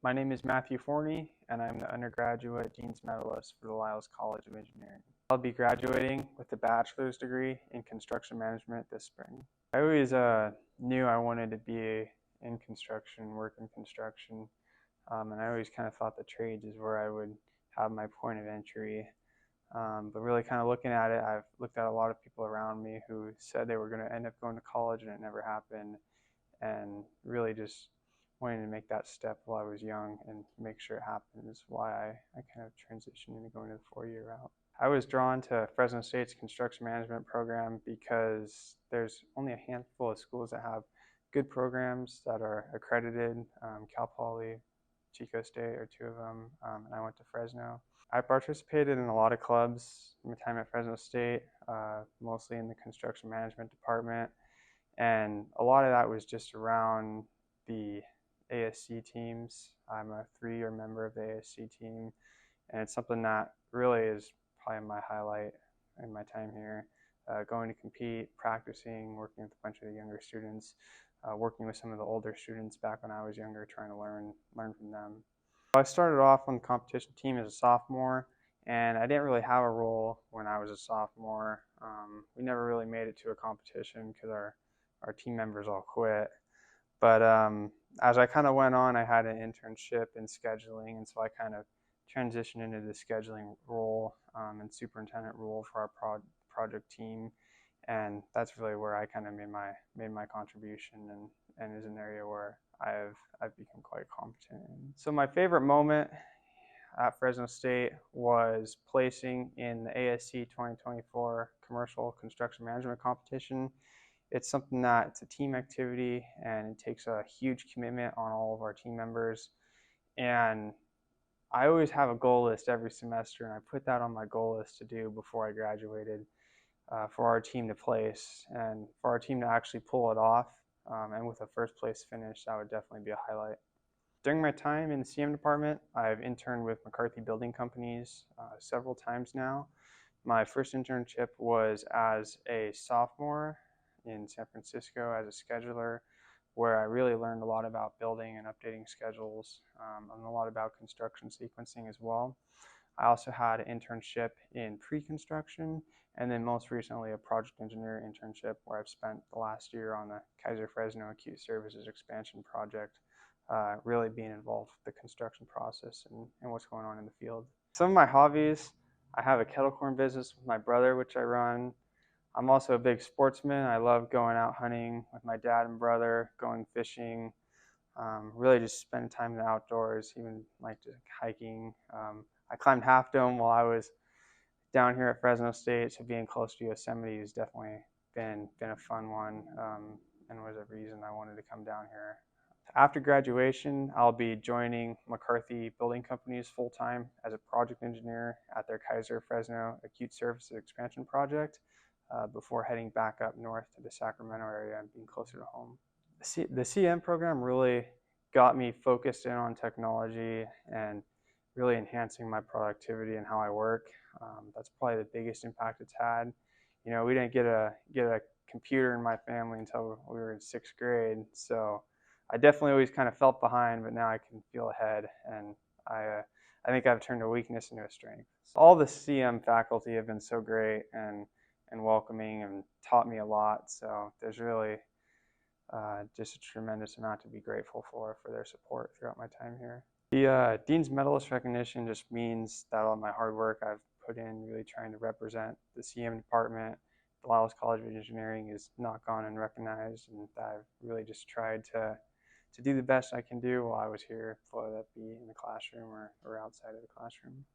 My name is Matthew Forney, and I'm the undergraduate Dean's Medalist for the Lyles College of Engineering. I'll be graduating with a bachelor's degree in construction management this spring. I always knew I wanted to be in construction, work in construction, and I always kind of thought the trades is where I would have my point of entry. But really kind of looking at it, I've looked at a lot of people around me who said they were going to end up going to college and it never happened, and really just wanting to make that step while I was young and make sure it happened is why I kind of transitioned into going to the four-year route. I was drawn to Fresno State's construction management program because there's only a handful of schools that have good programs that are accredited. Cal Poly, Chico State are two of them, and I went to Fresno. I participated in a lot of clubs in my time at Fresno State, mostly in the construction management department, and a lot of that was just around the ASC teams. I'm a 3-year member of the ASC team, and it's something that really is probably my highlight in my time here. Going to compete, practicing, working with a bunch of the younger students, working with some of the older students back when I was younger, trying to learn from them. I started off on the competition team as a sophomore, and I didn't really have a role when I was a sophomore. We never really made it to a competition because our team members all quit. But as I kind of went on, I had an internship in scheduling, and so I kind of transitioned into the scheduling role and superintendent role for our project team, and that's really where I kind of made my contribution, and is an area where I've become quite competent in. So my favorite moment at Fresno State was placing in the ASC 2024 Commercial Construction Management Competition. It's something that it's a team activity, and it takes a huge commitment on all of our team members. And I always have a goal list every semester, and I put that on my goal list to do before I graduated for our team to place and for our team to actually pull it off. And with a first place finish, that would definitely be a highlight. During my time in the CM department, I've interned with McCarthy Building Companies several times now. My first internship was as a sophomore in San Francisco as a scheduler, where I really learned a lot about building and updating schedules, and a lot about construction sequencing as well. I also had an internship in pre-construction, and then most recently a project engineer internship where I've spent the last year on the Kaiser Fresno Acute Services expansion project, really being involved with the construction process and what's going on in the field. Some of my hobbies, I have a kettle corn business with my brother, which I run. I'm also a big sportsman. I love going out hunting with my dad and brother, going fishing, really just spending time in the outdoors, even like just hiking. I climbed Half Dome while I was down here at Fresno State, so being close to Yosemite has definitely been a fun one, and was a reason I wanted to come down here. After graduation, I'll be joining McCarthy Building Companies full-time as a project engineer at their Kaiser Fresno Acute Services expansion project, before heading back up north to the Sacramento area and being closer to home. The CM program really got me focused in on technology and really enhancing my productivity and how I work. That's probably the biggest impact it's had. You know, we didn't get a computer in my family until we were in 6th grade, so I definitely always kind of felt behind, but now I can feel ahead, and I think I've turned a weakness into a strength. All the CM faculty have been so great and welcoming and taught me a lot, so there's really just a tremendous amount to be grateful for their support throughout my time here. The Dean's Medalist recognition just means that all my hard work I've put in really trying to represent the CM department, the Lyles College of Engineering, is not gone unrecognized, and that I've really just tried to do the best I can do while I was here, whether that be in the classroom or outside of the classroom.